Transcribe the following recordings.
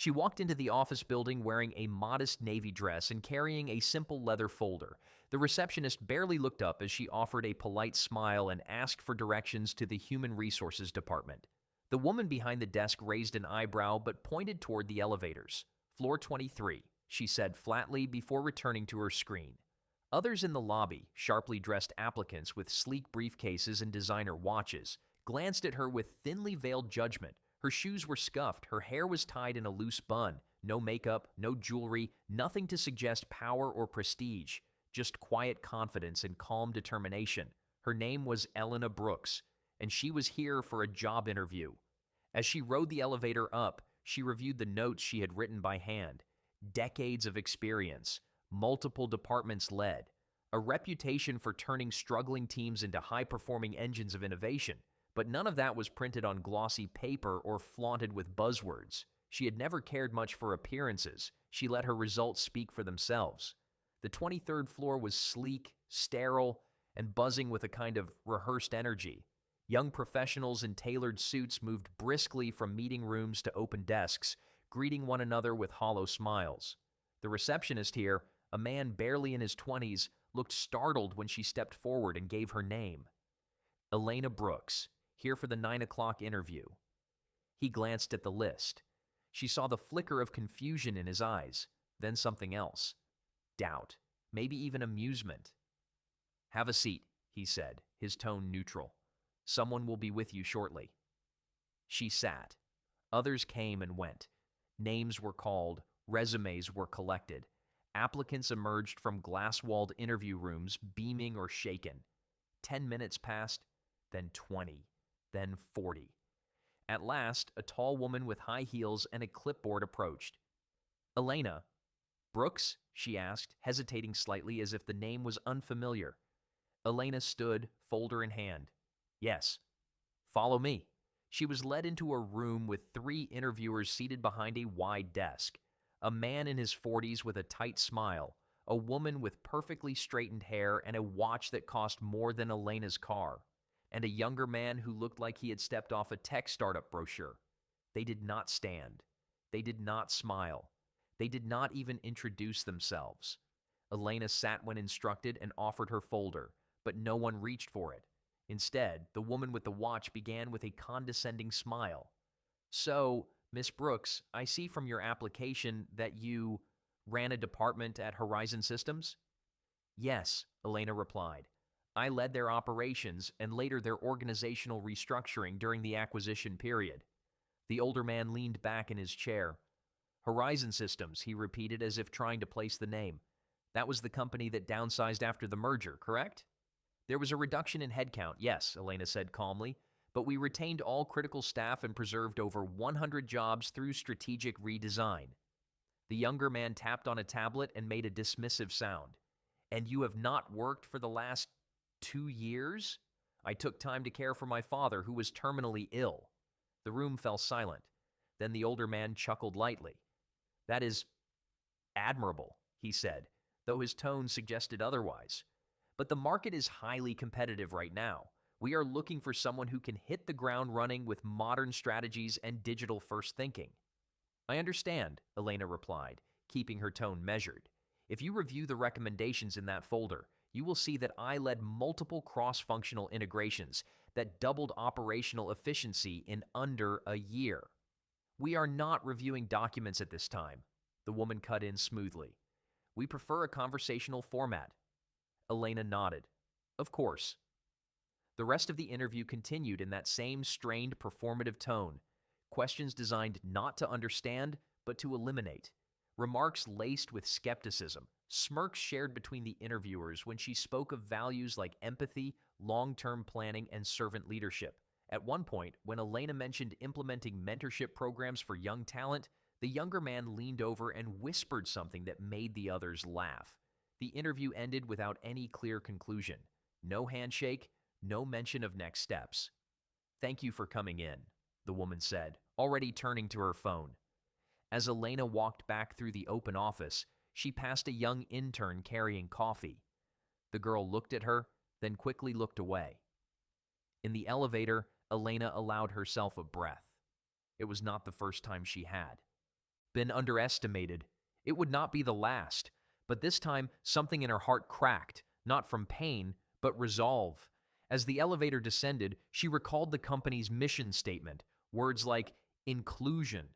She walked into the office building wearing a modest navy dress and carrying a simple leather folder. The receptionist barely looked up as she offered a polite smile and asked for directions to the Human Resources Department. The woman behind the desk raised an eyebrow but pointed toward the elevators. "Floor 23, she said flatly before returning to her screen. Others in the lobby, sharply dressed applicants with sleek briefcases and designer watches, glanced at her with thinly veiled judgment. Her shoes were scuffed, her hair was tied in a loose bun, no makeup, no jewelry, nothing to suggest power or prestige, just quiet confidence and calm determination. Her name was Elena Brooks, and she was here for a job interview. As she rode the elevator up, she reviewed the notes she had written by hand. Decades of experience, multiple departments led, a reputation for turning struggling teams into high-performing engines of innovation. But none of that was printed on glossy paper or flaunted with buzzwords. She had never cared much for appearances. She let her results speak for themselves. The 23rd floor was sleek, sterile, and buzzing with a kind of rehearsed energy. Young professionals in tailored suits moved briskly from meeting rooms to open desks, greeting one another with hollow smiles. The receptionist here, a man barely in his 20s, looked startled when she stepped forward and gave her name. Elena Brooks, here for the 9 o'clock interview. He glanced at the list. She saw the flicker of confusion in his eyes, then something else. Doubt, maybe even amusement. "Have a seat," he said, his tone neutral. "Someone will be with you shortly." She sat. Others came and went. Names were called, resumes were collected. Applicants emerged from glass-walled interview rooms, beaming or shaken. 10 minutes passed, then 20. Then 40. At last, a tall woman with high heels and a clipboard approached. "Elena Brooks?" she asked, hesitating slightly as if the name was unfamiliar. Elena stood, folder in hand. "Yes." "Follow me." She was led into a room with 3 interviewers seated behind a wide desk. A man in his 40s with a tight smile, a woman with perfectly straightened hair and a watch that cost more than Elena's car, and a younger man who looked like he had stepped off a tech startup brochure. They did not stand. They did not smile. They did not even introduce themselves. Elena sat when instructed and offered her folder, but no one reached for it. Instead, the woman with the watch began with a condescending smile. "So, Miss Brooks, I see from your application that you ran a department at Horizon Systems?" "Yes," Elena replied. "I led their operations and later their organizational restructuring during the acquisition period." The older man leaned back in his chair. "Horizon Systems," he repeated as if trying to place the name. "That was the company that downsized after the merger, correct?" "There was a reduction in headcount, yes," Elena said calmly, "but we retained all critical staff and preserved over 100 jobs through strategic redesign." The younger man tapped on a tablet and made a dismissive sound. "And you have not worked for the last 2 years?" "I took time to care for my father, who was terminally ill." The room fell silent. Then the older man chuckled lightly. "That is admirable," he said, though his tone suggested otherwise. "But the market is highly competitive right now. We are looking for someone who can hit the ground running with modern strategies and digital-first thinking." "I understand," Elena replied, keeping her tone measured. "If you review the recommendations in that folder, you will see that I led multiple cross-functional integrations that doubled operational efficiency in under a year." "We are not reviewing documents at this time," the woman cut in smoothly. "We prefer a conversational format." Elena nodded. "Of course." The rest of the interview continued in that same strained performative tone. Questions designed not to understand, but to eliminate. Remarks laced with skepticism. Smirks shared between the interviewers when she spoke of values like empathy, long-term planning, and servant leadership. At one point, when Elena mentioned implementing mentorship programs for young talent, the younger man leaned over and whispered something that made the others laugh. The interview ended without any clear conclusion. No handshake, no mention of next steps. "Thank you for coming in," the woman said, already turning to her phone. As Elena walked back through the open office, she passed a young intern carrying coffee. The girl looked at her, then quickly looked away. In the elevator, Elena allowed herself a breath. It was not the first time she had. been underestimated. It would not be the last. But this time, something in her heart cracked, not from pain, but resolve. As the elevator descended, she recalled the company's mission statement, words like inclusion,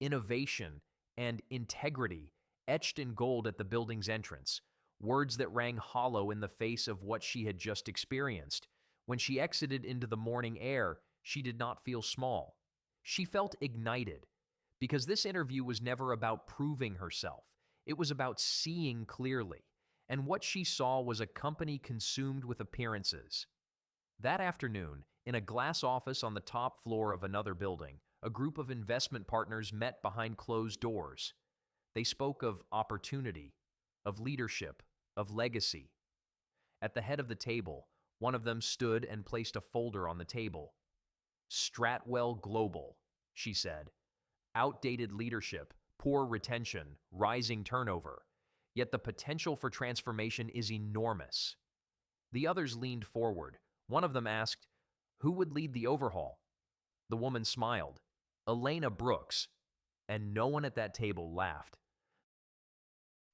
innovation, and integrity etched in gold at the building's entrance, words that rang hollow in the face of what she had just experienced. When she exited into the morning air, she did not feel small. She felt ignited, because this interview was never about proving herself. It was about seeing clearly, and what she saw was a company consumed with appearances. That afternoon, in a glass office on the top floor of another building, a group of investment partners met behind closed doors. They spoke of opportunity, of leadership, of legacy. At the head of the table, one of them stood and placed a folder on the table. Stratwell Global, she said. Outdated leadership, poor retention, rising turnover. Yet the potential for transformation is enormous. The others leaned forward. One of them asked, "Who would lead the overhaul?" The woman smiled. "Elena Brooks." And no one at that table laughed.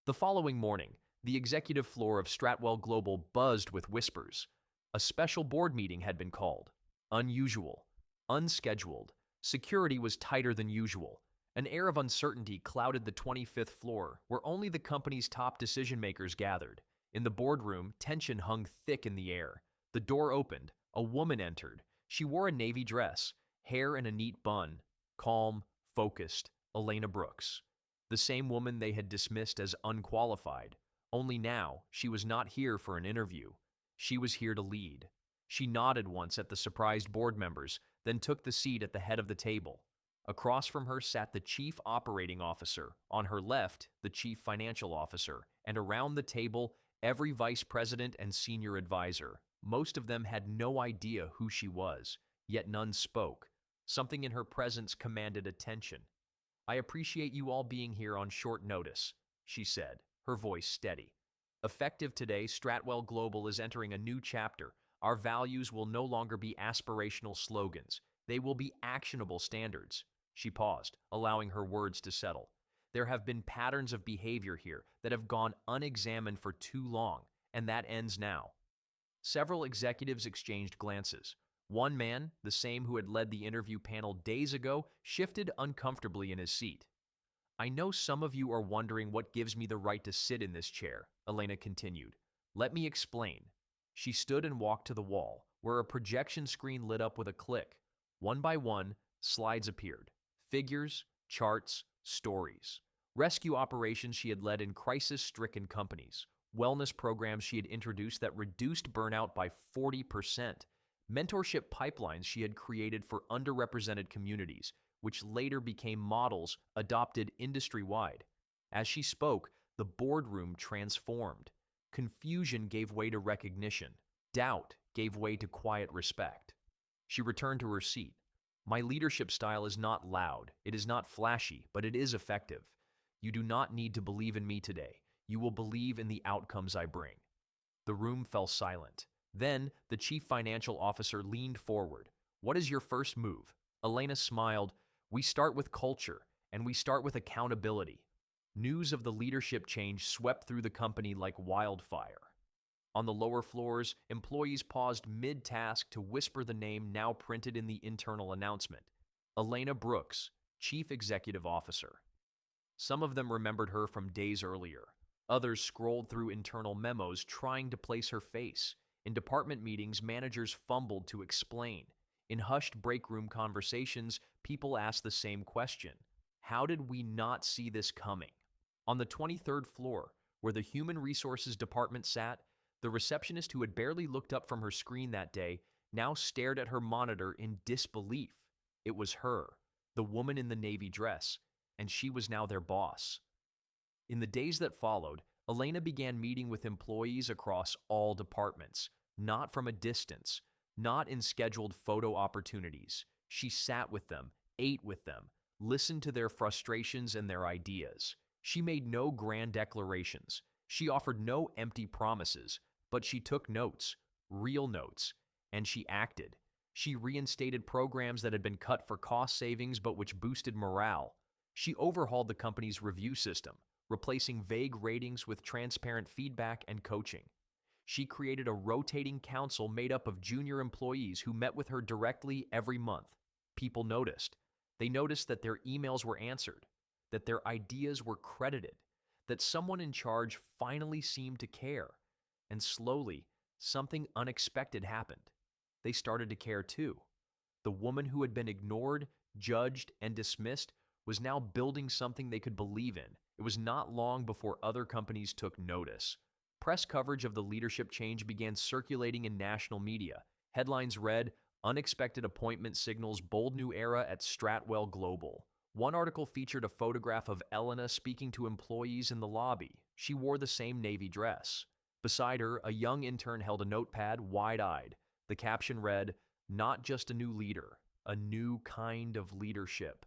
The following morning, the executive floor of Stratwell Global buzzed with whispers. A special board meeting had been called. Unusual. Unscheduled. Security was tighter than usual. An air of uncertainty clouded the 25th floor, where only the company's top decision-makers gathered. In the boardroom, tension hung thick in the air. The door opened. A woman entered. She wore a navy dress, hair in a neat bun. Calm, focused, Elena Brooks. The same woman they had dismissed as unqualified. Only now, she was not here for an interview. She was here to lead. She nodded once at the surprised board members, then took the seat at the head of the table. Across from her sat the chief operating officer, on her left, the chief financial officer, and around the table, every vice president and senior advisor. Most of them had no idea who she was, yet none spoke. Something in her presence commanded attention. "I appreciate you all being here on short notice," she said, her voice steady. "Effective today, Stratwell Global is entering a new chapter. Our values will no longer be aspirational slogans. They will be actionable standards." She paused, allowing her words to settle. "There have been patterns of behavior here that have gone unexamined for too long, and that ends now." Several executives exchanged glances. One man, the same who had led the interview panel days ago, shifted uncomfortably in his seat. "I know some of you are wondering what gives me the right to sit in this chair," Elena continued. "Let me explain." She stood and walked to the wall, where a projection screen lit up with a click. One by one, slides appeared. Figures, charts, stories. Rescue operations she had led in crisis-stricken companies. Wellness programs she had introduced that reduced burnout by 40%. Mentorship pipelines she had created for underrepresented communities, which later became models adopted industry-wide. As she spoke, the boardroom transformed. Confusion gave way to recognition. Doubt gave way to quiet respect. She returned to her seat. "My leadership style is not loud, it is not flashy, but it is effective. You do not need to believe in me today. You will believe in the outcomes I bring." The room fell silent. Then, the chief financial officer leaned forward. "What is your first move?" Elena smiled. "We start with culture, and we start with accountability." News of the leadership change swept through the company like wildfire. On the lower floors, employees paused mid-task to whisper the name now printed in the internal announcement. Elena Brooks, Chief Executive Officer. Some of them remembered her from days earlier. Others scrolled through internal memos trying to place her face. In department meetings, managers fumbled to explain. In hushed break-room conversations, people asked the same question. How did we not see this coming? On the 23rd floor, where the Human Resources Department sat, the receptionist who had barely looked up from her screen that day now stared at her monitor in disbelief. It was her, the woman in the navy dress, and she was now their boss. In the days that followed, Elena began meeting with employees across all departments, not from a distance, not in scheduled photo opportunities. She sat with them, ate with them, listened to their frustrations and their ideas. She made no grand declarations. She offered no empty promises, but she took notes, real notes, and she acted. She reinstated programs that had been cut for cost savings but which boosted morale. She overhauled the company's review system, replacing vague ratings with transparent feedback and coaching. She created a rotating council made up of junior employees who met with her directly every month. People noticed. They noticed that their emails were answered, that their ideas were credited, that someone in charge finally seemed to care. And slowly, something unexpected happened. They started to care too. The woman who had been ignored, judged, and dismissed was now building something they could believe in. It was not long before other companies took notice. Press coverage of the leadership change began circulating in national media. Headlines read, "Unexpected appointment signals bold new era at Stratwell Global." One article featured a photograph of Elena speaking to employees in the lobby. She wore the same navy dress. Beside her, a young intern held a notepad, wide-eyed. The caption read, "Not just a new leader, a new kind of leadership."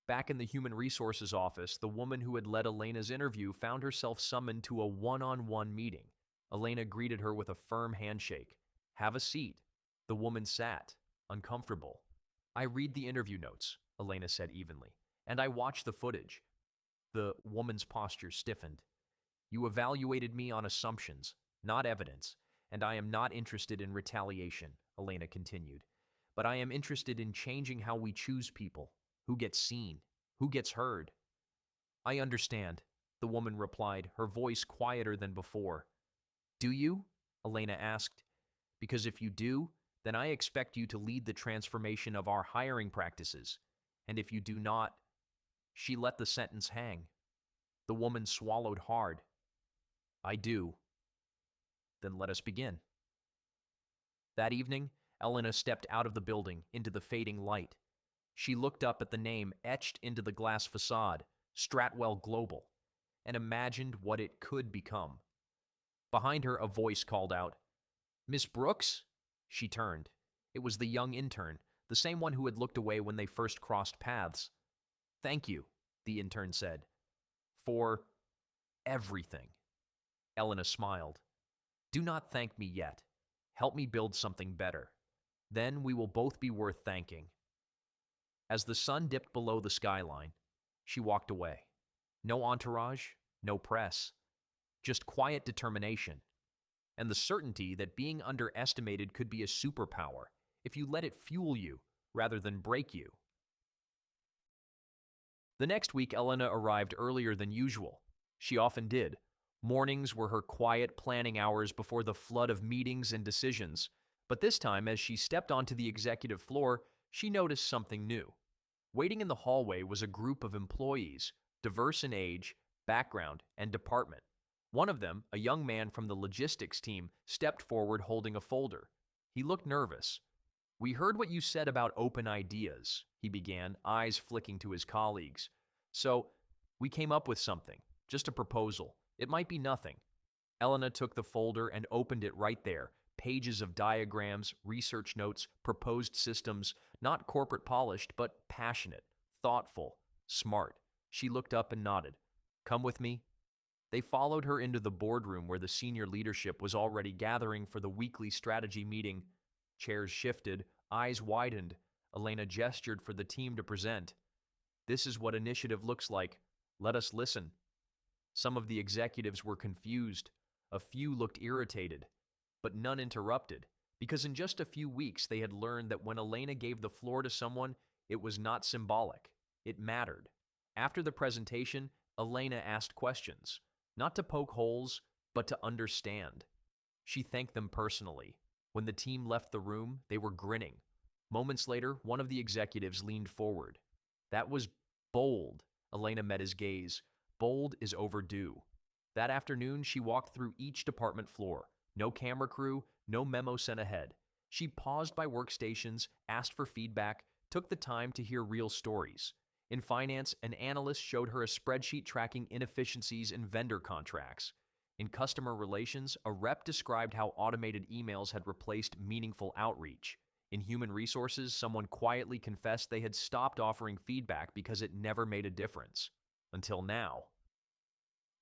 Back in the Human Resources office, the woman who had led Elena's interview found herself summoned to a one-on-one meeting. Elena greeted her with a firm handshake. "Have a seat." The woman sat, uncomfortable. "I read the interview notes," Elena said evenly, "and I watch the footage." The woman's posture stiffened. "You evaluated me on assumptions, not evidence, and I am not interested in retaliation," Elena continued. "But I am interested in changing how we choose people. Who gets seen? Who gets heard?" "I understand," the woman replied, her voice quieter than before. "Do you?" Elena asked. "Because if you do, then I expect you to lead the transformation of our hiring practices. And if you do not—" She let the sentence hang. The woman swallowed hard. "I do." "Then let us begin." That evening, Elena stepped out of the building into the fading light. She looked up at the name etched into the glass facade, Stratwell Global, and imagined what it could become. Behind her, a voice called out, "Miss Brooks?" She turned. It was the young intern, the same one who had looked away when they first crossed paths. "Thank you," the intern said, "for everything." Elena smiled. "Do not thank me yet. Help me build something better. Then we will both be worth thanking." As the sun dipped below the skyline, she walked away. No entourage, no press, just quiet determination, and the certainty that being underestimated could be a superpower if you let it fuel you rather than break you. The next week, Elena arrived earlier than usual. She often did. Mornings were her quiet planning hours before the flood of meetings and decisions. But this time, as she stepped onto the executive floor, she noticed something new. Waiting in the hallway was a group of employees, diverse in age, background, and department. One of them, a young man from the logistics team, stepped forward holding a folder. He looked nervous. "We heard what you said about open ideas," he began, eyes flicking to his colleagues. "So, we came up with something, just a proposal. It might be nothing." Elena took the folder and opened it right there. Pages of diagrams, research notes, proposed systems, not corporate polished, but passionate, thoughtful, smart. She looked up and nodded. "Come with me." They followed her into the boardroom where the senior leadership was already gathering for the weekly strategy meeting. Chairs shifted, eyes widened. Elena gestured for the team to present. "This is what initiative looks like. Let us listen." Some of the executives were confused. A few looked irritated. But none interrupted, because in just a few weeks they had learned that when Elena gave the floor to someone, it was not symbolic. It mattered. After the presentation, Elena asked questions, not to poke holes, but to understand. She thanked them personally. When the team left the room, they were grinning. Moments later, one of the executives leaned forward. "That was bold." Elena met his gaze. "Bold is overdue." That afternoon, she walked through each department floor. No camera crew, no memo sent ahead. She paused by workstations, asked for feedback, took the time to hear real stories. In finance, an analyst showed her a spreadsheet tracking inefficiencies in vendor contracts. In customer relations, a rep described how automated emails had replaced meaningful outreach. In human resources, someone quietly confessed they had stopped offering feedback because it never made a difference. Until now.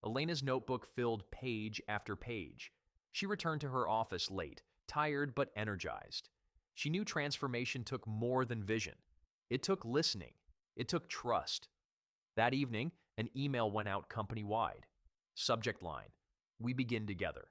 Elena's notebook filled page after page. She returned to her office late, tired but energized. She knew transformation took more than vision. It took listening. It took trust. That evening, an email went out company-wide. Subject line, "We begin together."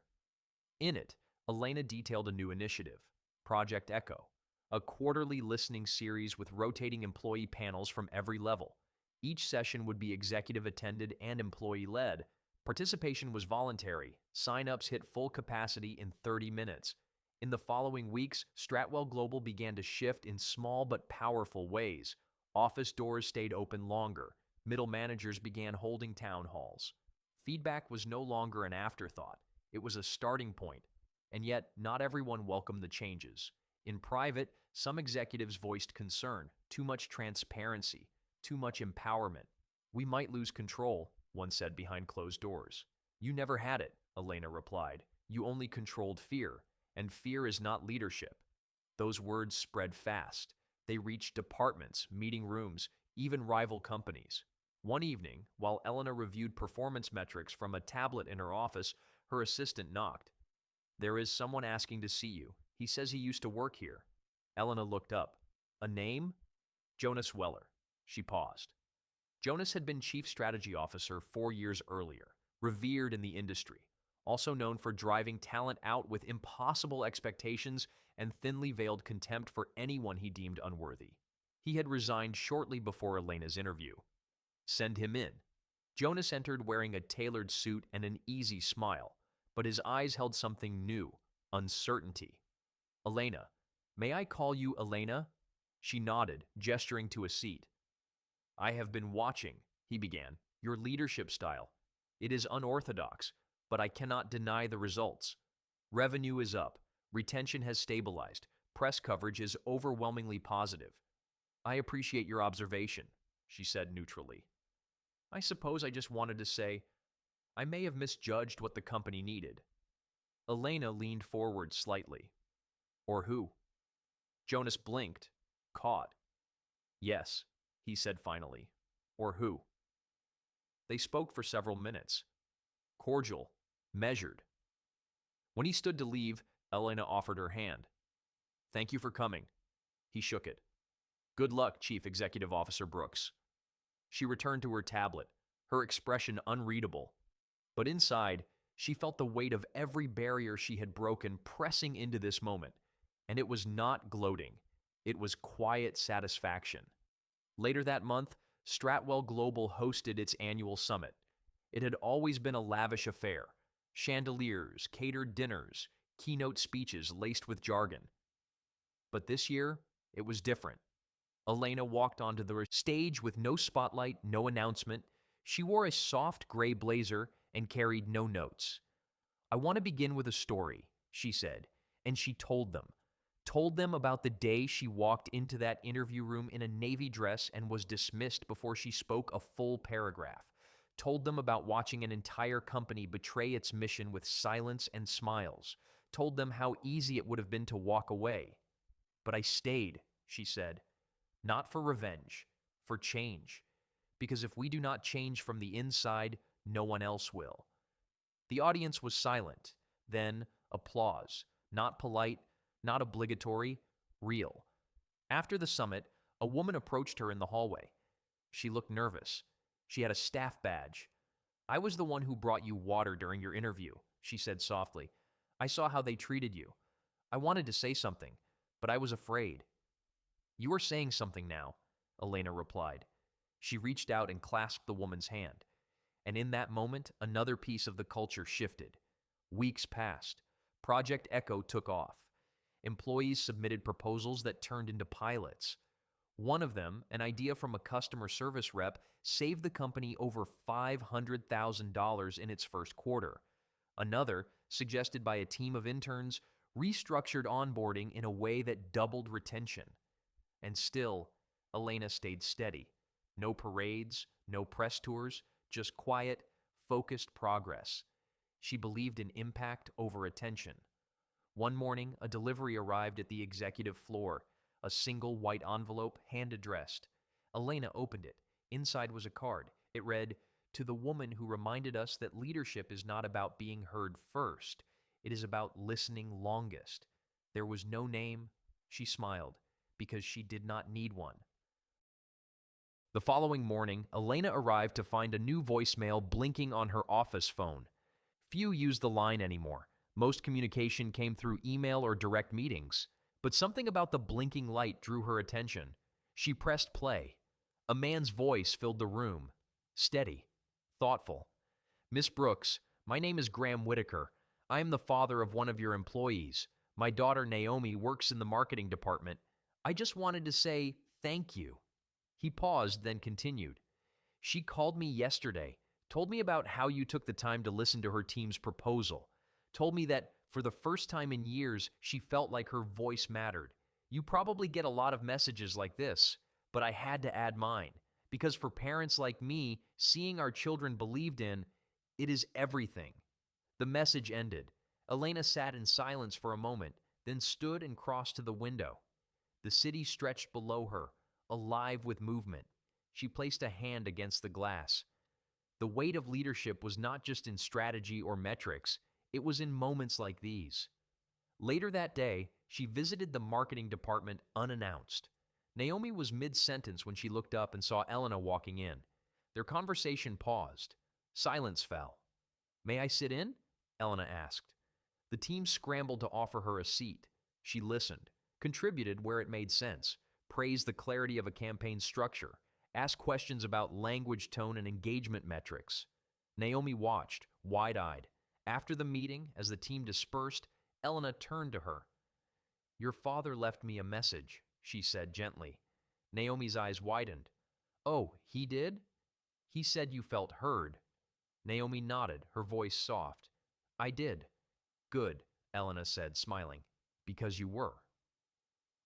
In it, Elena detailed a new initiative, Project Echo, a quarterly listening series with rotating employee panels from every level. Each session would be executive-attended and employee-led. Participation was voluntary. Sign-ups hit full capacity in 30 minutes. In the following weeks, Stratwell Global began to shift in small but powerful ways. Office doors stayed open longer. Middle managers began holding town halls. Feedback was no longer an afterthought. It was a starting point. And yet, not everyone welcomed the changes. In private, some executives voiced concern. Too much transparency. Too much empowerment. "We might lose control," one said behind closed doors. "You never had it," Elena replied. "You only controlled fear, and fear is not leadership." Those words spread fast. They reached departments, meeting rooms, even rival companies. One evening, while Elena reviewed performance metrics from a tablet in her office, her assistant knocked. "There is someone asking to see you. He says he used to work here." Elena looked up. "A name?" "Jonas Weller." She paused. Jonas had been Chief Strategy Officer 4 years earlier, revered in the industry, also known for driving talent out with impossible expectations and thinly veiled contempt for anyone he deemed unworthy. He had resigned shortly before Elena's interview. "Send him in." Jonas entered wearing a tailored suit and an easy smile, but his eyes held something new, uncertainty. "Elena, may I call you Elena?" She nodded, gesturing to a seat. "I have been watching," he began, "your leadership style. It is unorthodox, but I cannot deny the results. Revenue is up, retention has stabilized, press coverage is overwhelmingly positive." "I appreciate your observation," she said neutrally. "I suppose I just wanted to say, I may have misjudged what the company needed." Elena leaned forward slightly. "Or who?" Jonas blinked, caught. "Yes," he said finally. "Or who?" They spoke for several minutes. Cordial, measured. When he stood to leave, Elena offered her hand. "Thank you for coming." He shook it. "Good luck, Chief Executive Officer Brooks." She returned to her tablet, her expression unreadable. But inside, she felt the weight of every barrier she had broken pressing into this moment. And it was not gloating. It was quiet satisfaction. Later that month, Stratwell Global hosted its annual summit. It had always been a lavish affair. Chandeliers, catered dinners, keynote speeches laced with jargon. But this year, it was different. Elena walked onto the stage with no spotlight, no announcement. She wore a soft gray blazer and carried no notes. "I want to begin with a story," she said, and she told them. Told them about the day she walked into that interview room in a navy dress and was dismissed before she spoke a full paragraph. Told them about watching an entire company betray its mission with silence and smiles. Told them how easy it would have been to walk away. "But I stayed," she said. "Not for revenge, for change. Because if we do not change from the inside, no one else will." The audience was silent. Then, applause. Not polite, not obligatory, real. After the summit, a woman approached her in the hallway. She looked nervous. She had a staff badge. "I was the one who brought you water during your interview," she said softly. "I saw how they treated you. I wanted to say something, but I was afraid." "You are saying something now," Elena replied. She reached out and clasped the woman's hand. And in that moment, another piece of the culture shifted. Weeks passed. Project Echo took off. Employees submitted proposals that turned into pilots. One of them, an idea from a customer service rep, saved the company over $500,000 in its first quarter. Another, suggested by a team of interns, restructured onboarding in a way that doubled retention. And still, Elena stayed steady. No parades, no press tours, just quiet, focused progress. She believed in impact over attention. One morning, a delivery arrived at the executive floor, a single white envelope, hand-addressed. Elena opened it. Inside was a card. It read, "To the woman who reminded us that leadership is not about being heard first. It is about listening longest." There was no name. She smiled, because she did not need one. The following morning, Elena arrived to find a new voicemail blinking on her office phone. Few used the line anymore. Most communication came through email or direct meetings. But something about the blinking light drew her attention. She pressed play. A man's voice filled the room. Steady. Thoughtful. "Miss Brooks, my name is Graham Whitaker. I am the father of one of your employees. My daughter Naomi works in the marketing department. I just wanted to say thank you." He paused, then continued. "She called me yesterday, told me about how you took the time to listen to her team's proposal, told me that for the first time in years, she felt like her voice mattered. You probably get a lot of messages like this, but I had to add mine, because for parents like me, seeing our children believed in, it is everything." The message ended. Elena sat in silence for a moment, then stood and crossed to the window. The city stretched below her, alive with movement. She placed a hand against the glass. The weight of leadership was not just in strategy or metrics, it was in moments like these. Later that day, she visited the marketing department unannounced. Naomi was mid-sentence when she looked up and saw Elena walking in. Their conversation paused. Silence fell. "May I sit in?" Elena asked. The team scrambled to offer her a seat. She listened, contributed where it made sense, praised the clarity of a campaign structure, asked questions about language, tone, and engagement metrics. Naomi watched, wide-eyed. After the meeting, as the team dispersed, Elena turned to her. "Your father left me a message," she said gently. Naomi's eyes widened. "Oh, he did? He said you felt heard." Naomi nodded, her voice soft. "I did." "Good," Elena said, smiling, "because you were."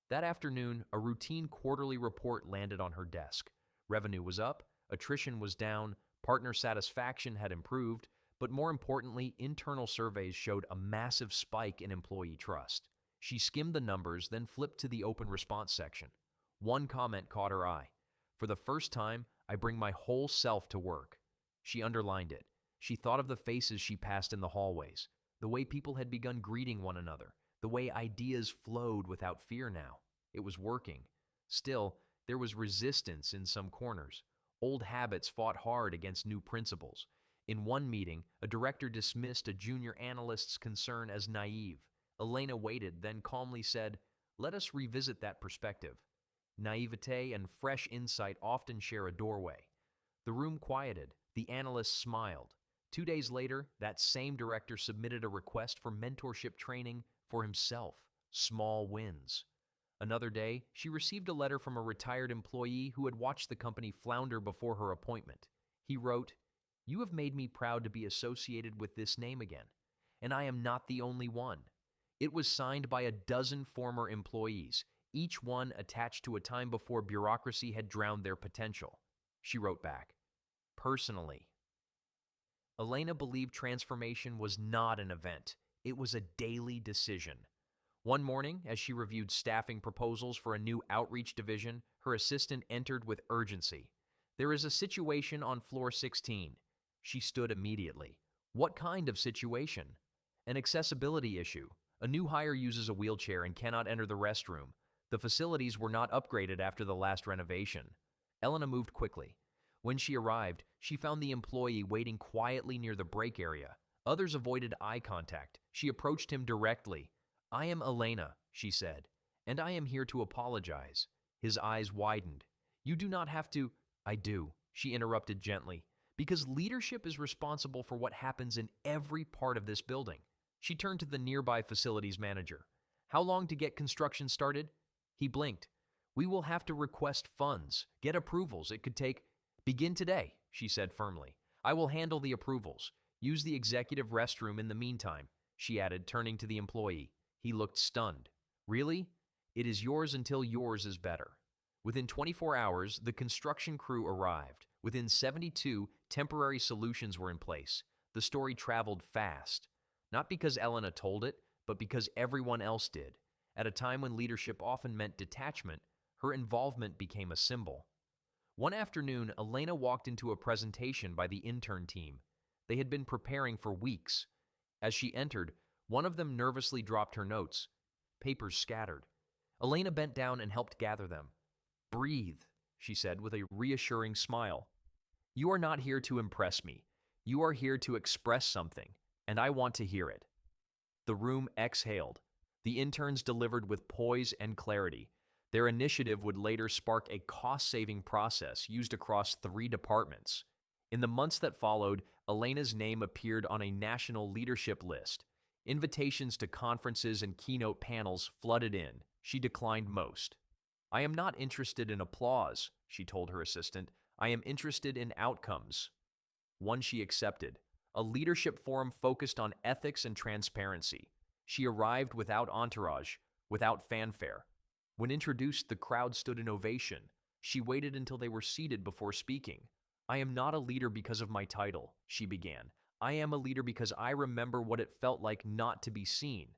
That afternoon, a routine quarterly report landed on her desk. Revenue was up, attrition was down, partner satisfaction had improved, but more importantly, internal surveys showed a massive spike in employee trust. She skimmed the numbers, then flipped to the open response section. One comment caught her eye. "For the first time, I bring my whole self to work." She underlined it. She thought of the faces she passed in the hallways, the way people had begun greeting one another, the way ideas flowed without fear now. It was working. Still, there was resistance in some corners. Old habits fought hard against new principles. In one meeting, a director dismissed a junior analyst's concern as naive. Elena waited, then calmly said, "Let us revisit that perspective." Naivete and fresh insight often share a doorway. The room quieted. The analyst smiled. 2 days later, that same director submitted a request for mentorship training for himself. Small wins. Another day, she received a letter from a retired employee who had watched the company flounder before her appointment. He wrote, "You have made me proud to be associated with this name again, and I am not the only one." It was signed by a dozen former employees, each one attached to a time before bureaucracy had drowned their potential. She wrote back, "Personally." Elena believed transformation was not an event. It was a daily decision. One morning, as she reviewed staffing proposals for a new outreach division, her assistant entered with urgency. "There is a situation on floor 16. She stood immediately. "What kind of situation?" "An accessibility issue. A new hire uses a wheelchair and cannot enter the restroom. The facilities were not upgraded after the last renovation." Elena moved quickly. When she arrived, she found the employee waiting quietly near the break area. Others avoided eye contact. She approached him directly. "I am Elena," she said, "and I am here to apologize." His eyes widened. "You do not have to—" "I do," she interrupted gently, "because leadership is responsible for what happens in every part of this building." She turned to the nearby facilities manager. "How long to get construction started?" He blinked. "We will have to request funds, get approvals. It could take—" "Begin today," she said firmly. "I will handle the approvals. Use the executive restroom in the meantime," she added, turning to the employee. He looked stunned. "Really? It is yours until yours is better." Within 24 hours, the construction crew arrived. Within 72, temporary solutions were in place. The story traveled fast. Not because Elena told it, but because everyone else did. At a time when leadership often meant detachment, her involvement became a symbol. One afternoon, Elena walked into a presentation by the intern team. They had been preparing for weeks. As she entered, one of them nervously dropped her notes. Papers scattered. Elena bent down and helped gather them. "Breathe," she said with a reassuring smile. You are not here to impress me. You are here to express something, and I want to hear it. The room exhaled. The interns delivered with poise and clarity. Their initiative would later spark a cost-saving process used across 3 departments. In the months that followed, Elena's name appeared on a national leadership list. Invitations to conferences and keynote panels flooded in. She declined most. I am not interested in applause, she told her assistant. I am interested in outcomes. One she accepted. A leadership forum focused on ethics and transparency. She arrived without entourage, without fanfare. When introduced, the crowd stood in ovation. She waited until they were seated before speaking. I am not a leader because of my title, she began. I am a leader because I remember what it felt like not to be seen.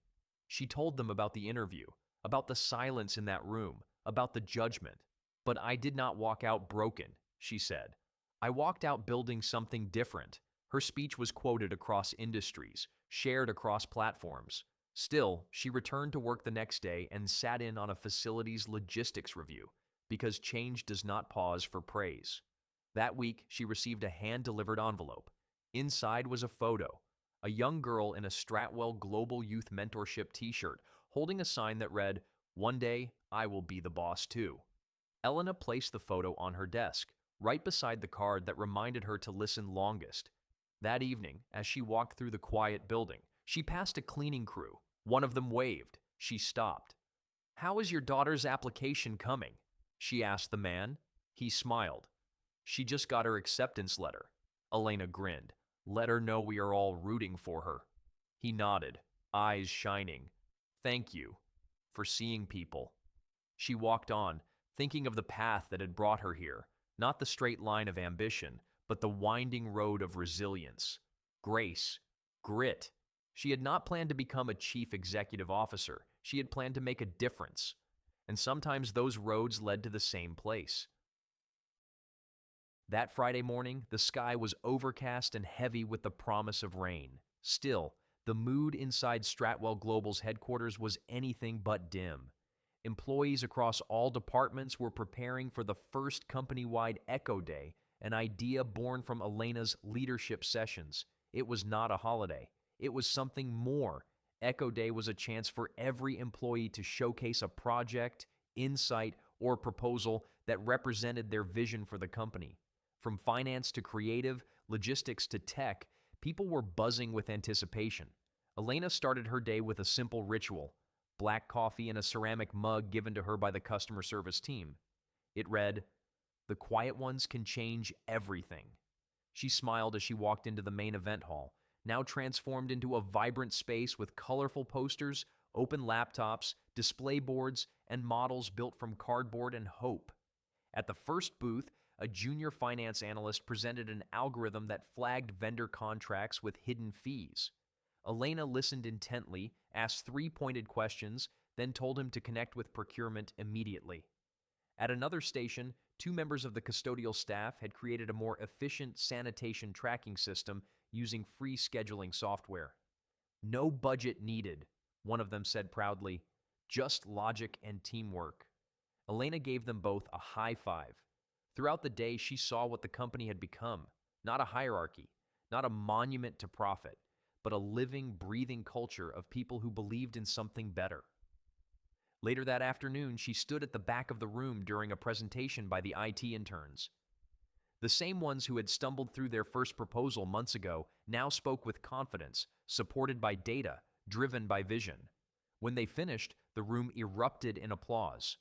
She told them about the interview, about the silence in that room, about the judgment. But I did not walk out broken, she said. I walked out building something different. Her speech was quoted across industries, shared across platforms. Still, she returned to work the next day and sat in on a facility's logistics review, because change does not pause for praise. That week, she received a hand-delivered envelope. Inside was a photo, a young girl in a Stratwell Global Youth Mentorship t-shirt, holding a sign that read, "One day, I will be the boss too." Elena placed the photo on her desk, right beside the card that reminded her to listen longest. That evening, as she walked through the quiet building, she passed a cleaning crew. One of them waved. She stopped. "How is your daughter's application coming?" she asked the man. He smiled. "She just got her acceptance letter." Elena grinned. "Let her know we are all rooting for her." He nodded, eyes shining. "Thank you for seeing people." She walked on, thinking of the path that had brought her here, not the straight line of ambition, but the winding road of resilience, grace, grit. She had not planned to become a chief executive officer. She had planned to make a difference. And sometimes those roads led to the same place. That Friday morning, the sky was overcast and heavy with the promise of rain. Still, the mood inside Stratwell Global's headquarters was anything but dim. Employees across all departments were preparing for the first company-wide Echo Day, an idea born from Elena's leadership sessions. It was not a holiday. It was something more. Echo Day was a chance for every employee to showcase a project, insight, or proposal that represented their vision for the company. From finance to creative, logistics to tech, people were buzzing with anticipation. Elena started her day with a simple ritual: black coffee in a ceramic mug given to her by the customer service team. It read, "The quiet ones can change everything." She smiled as she walked into the main event hall, now transformed into a vibrant space with colorful posters, open laptops, display boards, and models built from cardboard and hope. At the first booth, a junior finance analyst presented an algorithm that flagged vendor contracts with hidden fees. Elena listened intently, asked 3 pointed questions, then told him to connect with procurement immediately. At another station, 2 members of the custodial staff had created a more efficient sanitation tracking system using free scheduling software. "No budget needed," one of them said proudly. "Just logic and teamwork." Elena gave them both a high five. Throughout the day, she saw what the company had become. Not a hierarchy, not a monument to profit, but a living, breathing culture of people who believed in something better. Later that afternoon, she stood at the back of the room during a presentation by the IT interns. The same ones who had stumbled through their first proposal months ago now spoke with confidence, supported by data, driven by vision. When they finished, the room erupted in applause.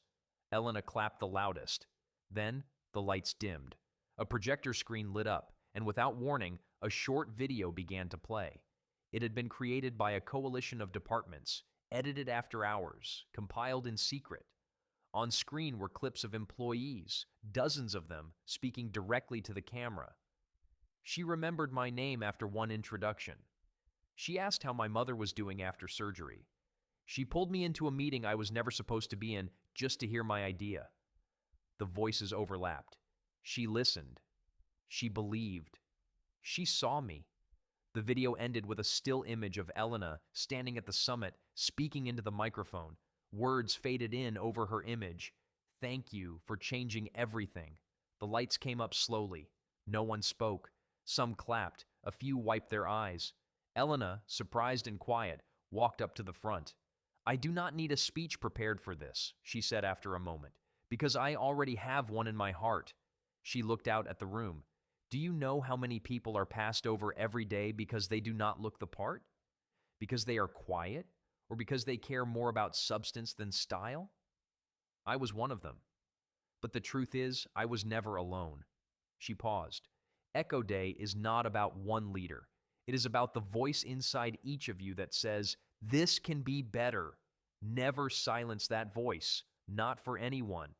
Elena clapped the loudest. Then, the lights dimmed. A projector screen lit up, and without warning, a short video began to play. It had been created by a coalition of departments, edited after hours, compiled in secret. On screen were clips of employees, dozens of them, speaking directly to the camera. She remembered my name after one introduction. She asked how my mother was doing after surgery. She pulled me into a meeting I was never supposed to be in just to hear my idea. The voices overlapped. She listened. She believed. She saw me. The video ended with a still image of Elena standing at the summit, speaking into the microphone. Words faded in over her image. Thank you for changing everything. The lights came up slowly. No one spoke. Some clapped. A few wiped their eyes. Elena, surprised and quiet, walked up to the front. I do not need a speech prepared for this, she said after a moment, because I already have one in my heart. She looked out at the room. Do you know how many people are passed over every day because they do not look the part? Because they are quiet? Or because they care more about substance than style? I was one of them. But the truth is, I was never alone. She paused. Echo Day is not about one leader. It is about the voice inside each of you that says, this can be better. Never silence that voice, not for anyone.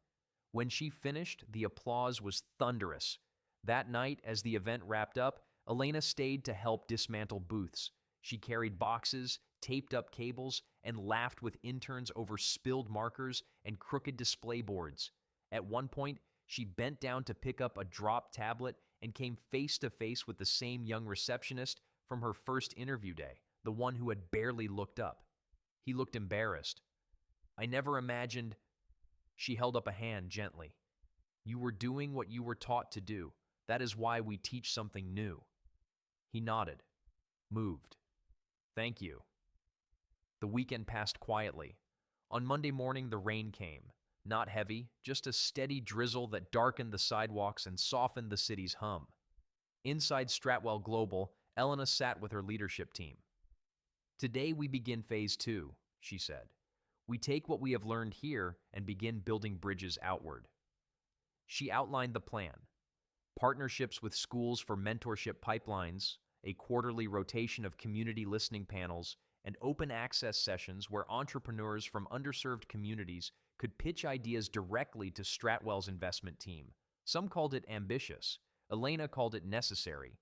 When she finished, the applause was thunderous. That night, as the event wrapped up, Elena stayed to help dismantle booths. She carried boxes, taped up cables, and laughed with interns over spilled markers and crooked display boards. At one point, she bent down to pick up a dropped tablet and came face to face with the same young receptionist from her first interview day, the one who had barely looked up. He looked embarrassed. I never imagined. She held up a hand gently. You were doing what you were taught to do. That is why we teach something new. He nodded, moved. Thank you. The weekend passed quietly. On Monday morning, the rain came. Not heavy, just a steady drizzle that darkened the sidewalks and softened the city's hum. Inside Stratwell Global, Elena sat with her leadership team. Today we begin phase 2, she said. We take what we have learned here and begin building bridges outward. She outlined the plan. Partnerships with schools for mentorship pipelines, a quarterly rotation of community listening panels, and open access sessions where entrepreneurs from underserved communities could pitch ideas directly to Stratwell's investment team. Some called it ambitious. Elena called it necessary.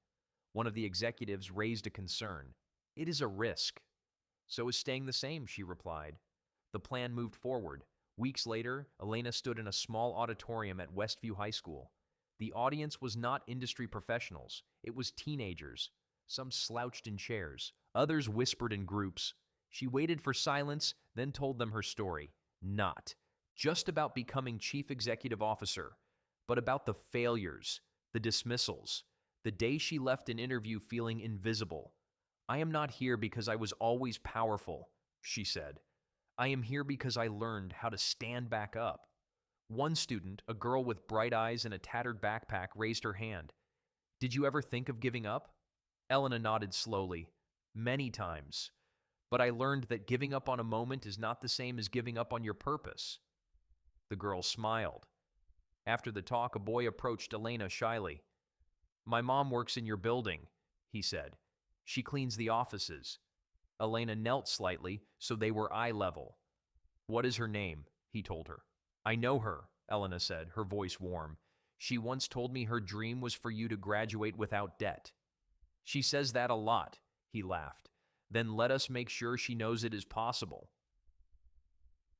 One of the executives raised a concern. It is a risk. So is staying the same, she replied. The plan moved forward. Weeks later, Elena stood in a small auditorium at Westview High School. The audience was not industry professionals. It was teenagers. Some slouched in chairs. Others whispered in groups. She waited for silence, then told them her story. Not just about becoming chief executive officer, but about the failures, the dismissals, the day she left an interview feeling invisible. I am not here because I was always powerful, she said. I am here because I learned how to stand back up. One student, a girl with bright eyes and a tattered backpack, raised her hand. Did you ever think of giving up? Elena nodded slowly. Many times. But I learned that giving up on a moment is not the same as giving up on your purpose. The girl smiled. After the talk, a boy approached Elena shyly. My mom works in your building, he said. She cleans the offices. Elena knelt slightly, so they were eye level. What is her name? He told her. I know her, Elena said, her voice warm. She once told me her dream was for you to graduate without debt. She says that a lot, he laughed. Then let us make sure she knows it is possible.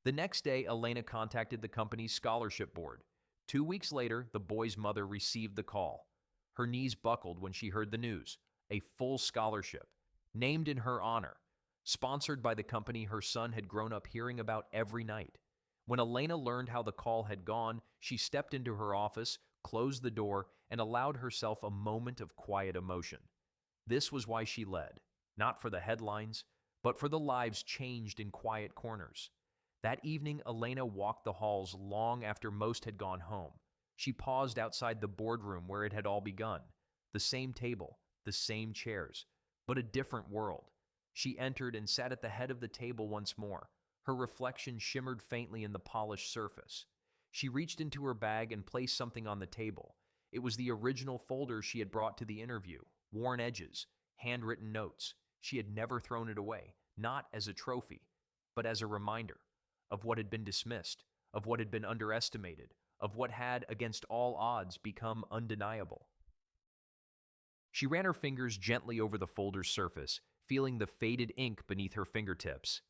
The next day, Elena contacted the company's scholarship board. 2 weeks later, the boy's mother received the call. Her knees buckled when she heard the news. A full scholarship, named in her honor, sponsored by the company her son had grown up hearing about every night. When Elena learned how the call had gone, she stepped into her office, closed the door, and allowed herself a moment of quiet emotion. This was why she led, not for the headlines, but for the lives changed in quiet corners. That evening, Elena walked the halls long after most had gone home. She paused outside the boardroom where it had all begun. The same table, the same chairs, but a different world. She entered and sat at the head of the table once more. Her reflection shimmered faintly in the polished surface. She reached into her bag and placed something on the table. It was the original folder she had brought to the interview, worn edges, handwritten notes. She had never thrown it away, not as a trophy, but as a reminder of what had been dismissed, of what had been underestimated, of what had, against all odds, become undeniable. She ran her fingers gently over the folder's surface, feeling the faded ink beneath her fingertips.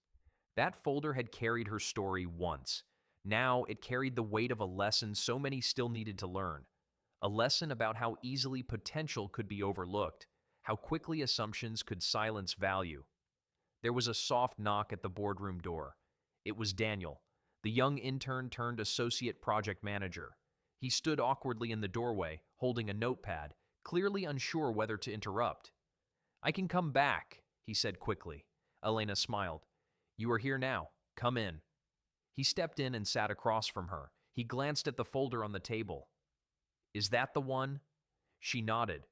That folder had carried her story once. Now it carried the weight of a lesson so many still needed to learn. A lesson about how easily potential could be overlooked, how quickly assumptions could silence value. There was a soft knock at the boardroom door. It was Daniel. The young intern turned associate project manager. He stood awkwardly in the doorway, holding a notepad, clearly unsure whether to interrupt. "I can come back," he said quickly. Elena smiled. "You are here now. Come in." He stepped in and sat across from her. He glanced at the folder on the table. "Is that the one?" She nodded.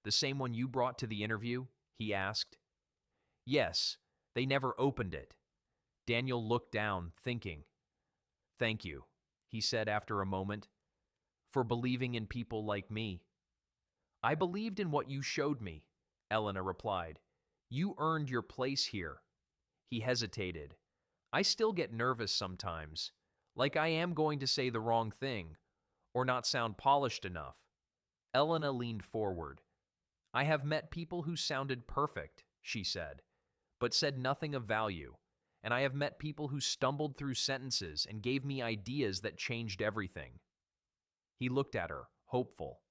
"The same one you brought to the interview?" he asked. "Yes. They never opened it." Daniel looked down, thinking. "Thank you," he said after a moment, "for believing in people like me." "I believed in what you showed me," Elena replied. "You earned your place here." He hesitated. "I still get nervous sometimes, like I am going to say the wrong thing, or not sound polished enough." Elena leaned forward. "I have met people who sounded perfect," she said, "but said nothing of value. And I have met people who stumbled through sentences and gave me ideas that changed everything." He looked at her, hopeful.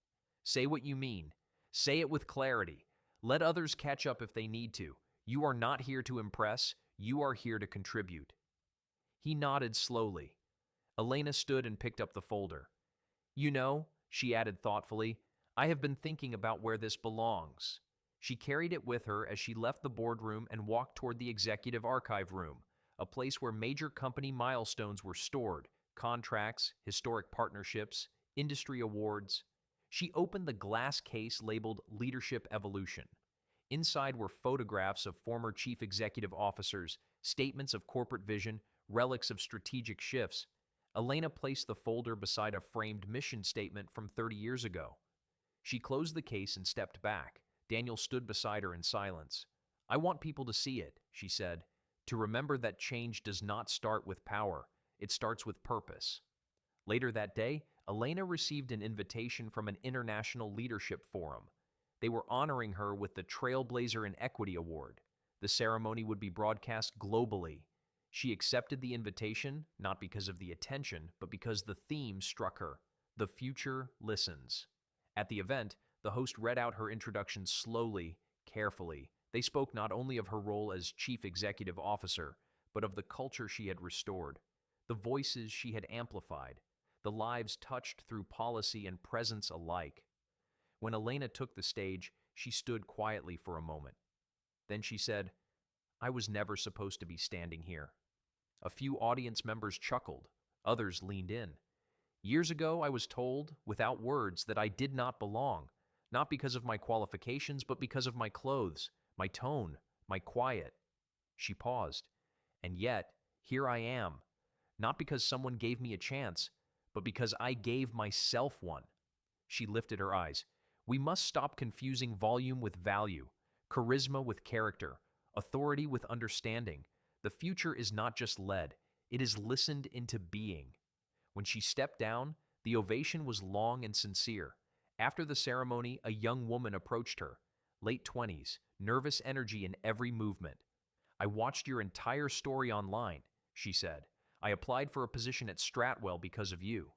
"Say what you mean. Say it with clarity. Let others catch up if they need to. You are not here to impress. You are here to contribute." He nodded slowly. Elena stood and picked up the folder. "You know," she added thoughtfully, "I have been thinking about where this belongs." She carried it with her as she left the boardroom and walked toward the executive archive room, a place where major company milestones were stored, contracts, historic partnerships, industry awards. She opened the glass case labeled Leadership Evolution. Inside were photographs of former chief executive officers, statements of corporate vision, relics of strategic shifts. Elena placed the folder beside a framed mission statement from 30 years ago. She closed the case and stepped back. Daniel stood beside her in silence. "I want people to see it," she said, "to remember that change does not start with power. It starts with purpose." Later that day, Elena received an invitation from an international leadership forum. They were honoring her with the Trailblazer in Equity Award. The ceremony would be broadcast globally. She accepted the invitation, not because of the attention, but because the theme struck her. The future listens. At the event, the host read out her introduction slowly, carefully. They spoke not only of her role as chief executive officer, but of the culture she had restored, the voices she had amplified, the lives touched through policy and presence alike. When Elena took the stage, she stood quietly for a moment. Then she said, "I was never supposed to be standing here." A few audience members chuckled. Others leaned in. "Years ago, I was told, without words, that I did not belong, not because of my qualifications, but because of my clothes, my tone, my quiet." She paused. "And yet, here I am, not because someone gave me a chance, but because I gave myself one." She lifted her eyes. "We must stop confusing volume with value, charisma with character, authority with understanding. The future is not just led, it is listened into being." When she stepped down, the ovation was long and sincere. After the ceremony, a young woman approached her, late 20s, nervous energy in every movement. "I watched your entire story online," she said. "I applied for a position at Stratwell because of you."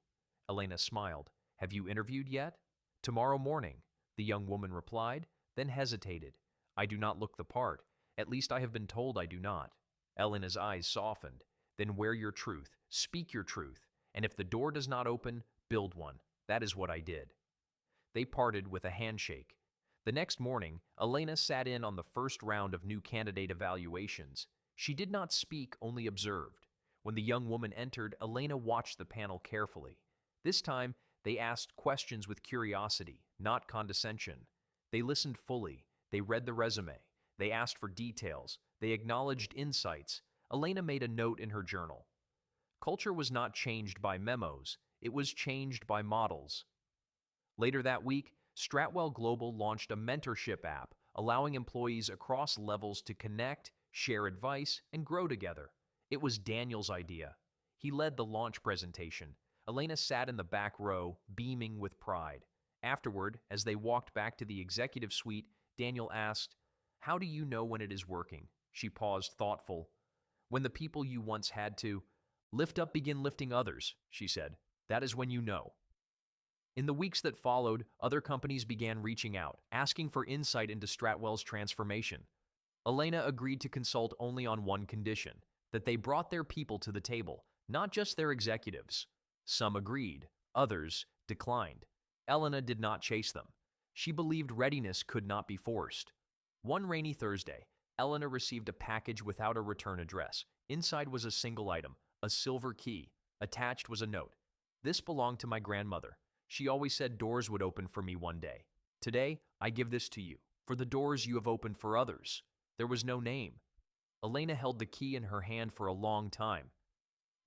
Elena smiled. "Have you interviewed yet?" "Tomorrow morning," the young woman replied, then hesitated. "I do not look the part. At least I have been told I do not." Elena's eyes softened. "Then wear your truth. Speak your truth. And if the door does not open, build one. That is what I did." They parted with a handshake. The next morning, Elena sat in on the first round of new candidate evaluations. She did not speak, only observed. When the young woman entered, Elena watched the panel carefully. This time, they asked questions with curiosity, not condescension. They listened fully. They read the resume. They asked for details. They acknowledged insights. Elena made a note in her journal. Culture was not changed by memos. It was changed by models. Later that week, Stratwell Global launched a mentorship app, allowing employees across levels to connect, share advice, and grow together. It was Daniel's idea. He led the launch presentation. Elena sat in the back row, beaming with pride. Afterward, as they walked back to the executive suite, Daniel asked, "How do you know when it is working?" She paused, thoughtful. "When the people you once had to lift up begin lifting others," she said. "That is when you know." In the weeks that followed, other companies began reaching out, asking for insight into Stratwell's transformation. Elena agreed to consult only on one condition, that they brought their people to the table, Not just their executives. Some agreed, others declined. Elena did not chase them. She believed readiness could not be forced. One rainy Thursday, Elena received a package without a return address. Inside was a single item, a silver key. Attached was a note. This belonged to my grandmother. She always said doors would open for me one day. Today, I give this to you, for the doors you have opened for others. There was no name. Elena held the key in her hand for a long time.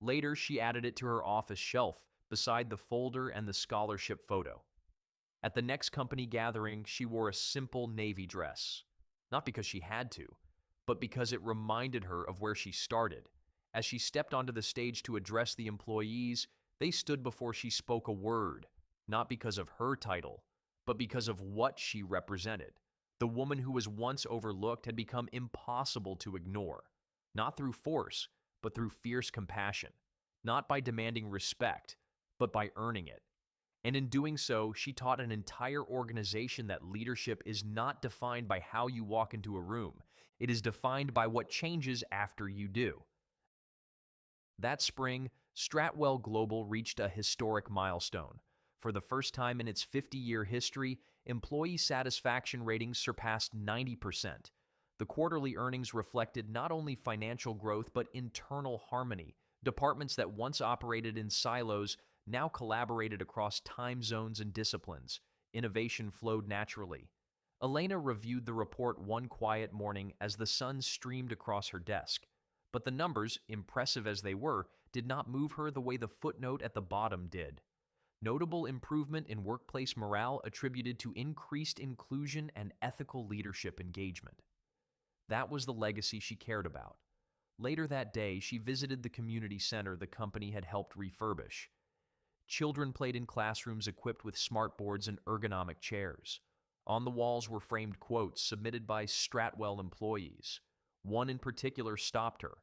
Later, she added it to her office shelf, beside the folder and the scholarship photo. At the next company gathering, she wore a simple navy dress. Not because she had to, but because it reminded her of where she started. As she stepped onto the stage to address the employees, they stood before she spoke a word, not because of her title, but because of what she represented. The woman who was once overlooked had become impossible to ignore, not through force, but through fierce compassion, not by demanding respect, but by earning it. And in doing so, she taught an entire organization that leadership is not defined by how you walk into a room. It is defined by what changes after you do. That spring, Stratwell Global reached a historic milestone. For the first time in its 50-year history, employee satisfaction ratings surpassed 90%. The quarterly earnings reflected not only financial growth but internal harmony. Departments that once operated in silos now collaborated across time zones and disciplines. Innovation flowed naturally. Elena reviewed the report one quiet morning as the sun streamed across her desk. But the numbers, impressive as they were, did not move her the way the footnote at the bottom did. Notable improvement in workplace morale attributed to increased inclusion and ethical leadership engagement. That was the legacy she cared about. Later that day, she visited the community center the company had helped refurbish. Children played in classrooms equipped with smartboards and ergonomic chairs. On the walls were framed quotes submitted by Stratwell employees. One in particular stopped her.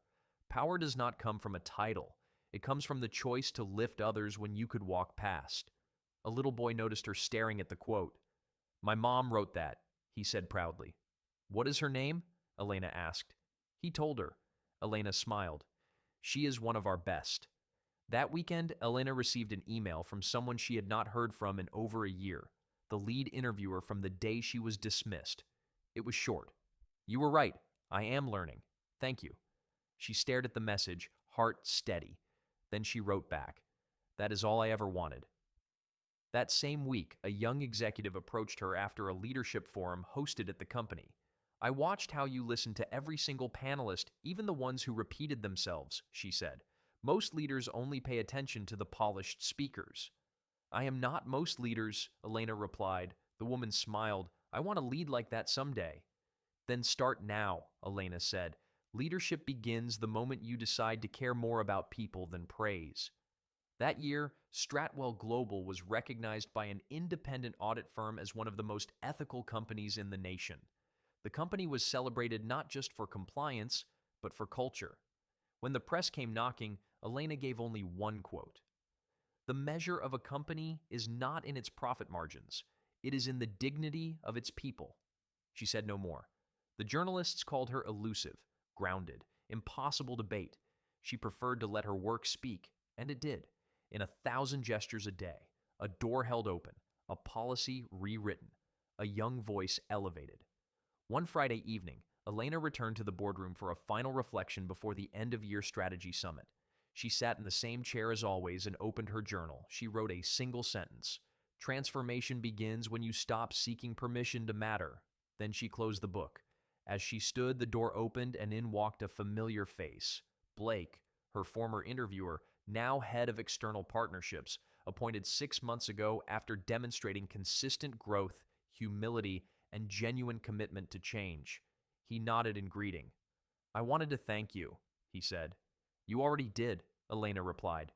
"Power does not come from a title. It comes from the choice to lift others when you could walk past." A little boy noticed her staring at the quote. "My mom wrote that," he said proudly. "What is her name?" Elena asked. He told her. Elena smiled. "She is one of our best." That weekend, Elena received an email from someone she had not heard from in over a year, the lead interviewer from the day she was dismissed. It was short. "You were right. I am learning. Thank you." She stared at the message, heart steady. Then she wrote back, "That is all I ever wanted." That same week, a young executive approached her after a leadership forum hosted at the company. "I watched how you listened to every single panelist, even the ones who repeated themselves," she said. "Most leaders only pay attention to the polished speakers." "I am not most leaders," Elena replied. The woman smiled. "I want to lead like that someday." "Then start now," Elena said. "Leadership begins the moment you decide to care more about people than praise." That year, Stratwell Global was recognized by an independent audit firm as one of the most ethical companies in the nation. The company was celebrated not just for compliance, but for culture. When the press came knocking, Elena gave only one quote. "The measure of a company is not in its profit margins. It is in the dignity of its people." She said no more. The journalists called her elusive, grounded, impossible to bait. She preferred to let her work speak, and it did. In 1,000 gestures a day, a door held open, a policy rewritten, a young voice elevated. One Friday evening, Elena returned to the boardroom for a final reflection before the end-of-year strategy summit. She sat in the same chair as always and opened her journal. She wrote a single sentence. "Transformation begins when you stop seeking permission to matter." Then she closed the book. As she stood, the door opened and in walked a familiar face. Blake, her former interviewer, now head of external partnerships, appointed 6 months ago after demonstrating consistent growth, humility, and genuine commitment to change. He nodded in greeting. "I wanted to thank you," he said. "You already did," Elena replied.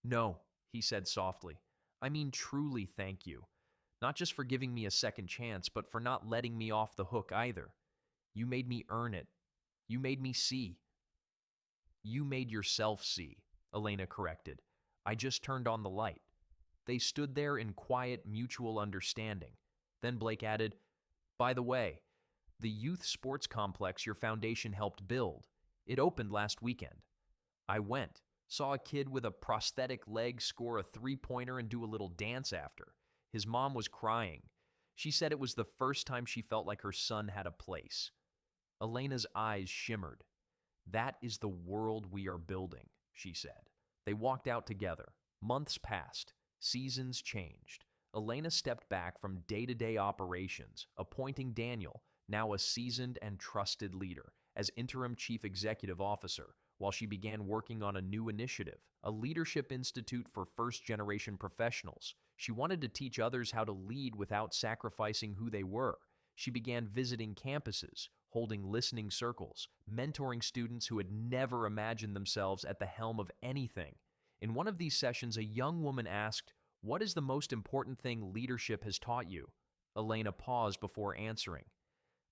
"No," he said softly. "I mean truly thank you. Not just for giving me a second chance, but for not letting me off the hook either. You made me earn it. You made me see." "You made yourself see," Elena corrected. "I just turned on the light." They stood there in quiet mutual understanding. Then Blake added, "By the way, the youth sports complex your foundation helped build, it opened last weekend." "I went," Saw a kid with a prosthetic leg score a three-pointer and do a little dance after. His mom was crying. She said it was the first time she felt like her son had a place. Elena's eyes shimmered. That is the world we are building, she said. They walked out together. Months passed. Seasons changed. Elena stepped back from day-to-day operations, appointing Daniel, now a seasoned and trusted leader, as interim chief executive officer, while she began working on a new initiative, a leadership institute for first-generation professionals. She wanted to teach others how to lead without sacrificing who they were. She began visiting campuses, holding listening circles, mentoring students who had never imagined themselves at the helm of anything. In one of these sessions, a young woman asked, "What is the most important thing leadership has taught you?" Elena paused before answering.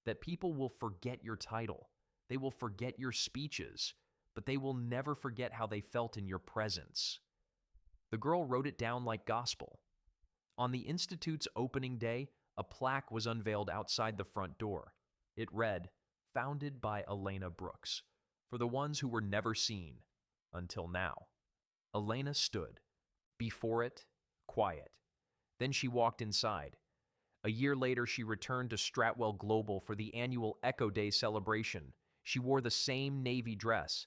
That people will forget your title. They will forget your speeches, but they will never forget how they felt in your presence. The girl wrote it down like gospel. On the Institute's opening day, a plaque was unveiled outside the front door. It read, "Founded by Elena Brooks, for the ones who were never seen, until now." Elena stood. Before it, quiet. Then she walked inside. A year later, she returned to Stratwell Global for the annual Echo Day celebration. She wore the same navy dress.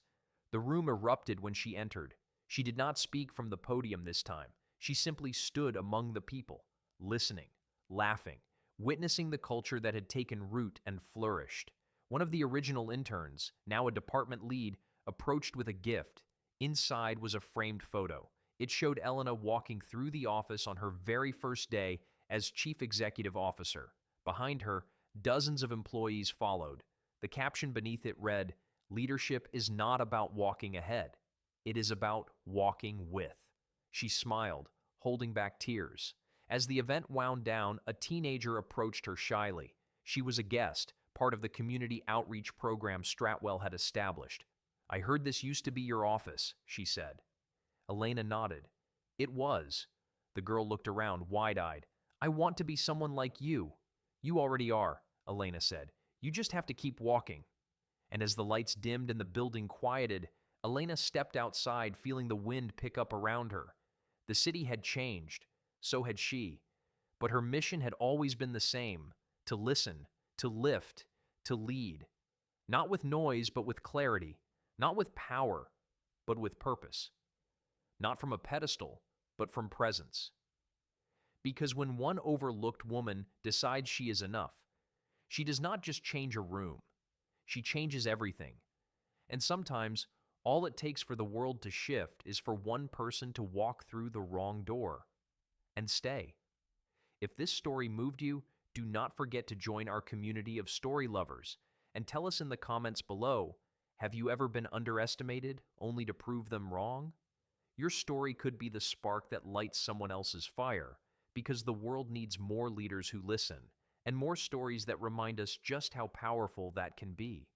The room erupted when she entered. She did not speak from the podium this time. She simply stood among the people, listening, laughing, witnessing the culture that had taken root and flourished. One of the original interns, now a department lead, approached with a gift. Inside was a framed photo. It showed Elena walking through the office on her very first day as Chief Executive Officer. Behind her, dozens of employees followed. The caption beneath it read, "Leadership is not about walking ahead. It is about walking with." She smiled, holding back tears. As the event wound down, a teenager approached her shyly. She was a guest, part of the community outreach program Stratwell had established. "I heard this used to be your office," she said. Elena nodded. "It was." The girl looked around, wide-eyed. "I want to be someone like you." "You already are," Elena said. "You just have to keep walking." And as the lights dimmed and the building quieted, Elena stepped outside, feeling the wind pick up around her. The city had changed. So had she. But her mission had always been the same: to listen, to lift, to lead. Not with noise, but with clarity. Not with power, but with purpose. Not from a pedestal, but from presence. Because when one overlooked woman decides she is enough, she does not just change a room. She changes everything. And sometimes, all it takes for the world to shift is for one person to walk through the wrong door and stay. If this story moved you, do not forget to join our community of story lovers and tell us in the comments below, have you ever been underestimated only to prove them wrong? Your story could be the spark that lights someone else's fire, because the world needs more leaders who listen and more stories that remind us just how powerful that can be.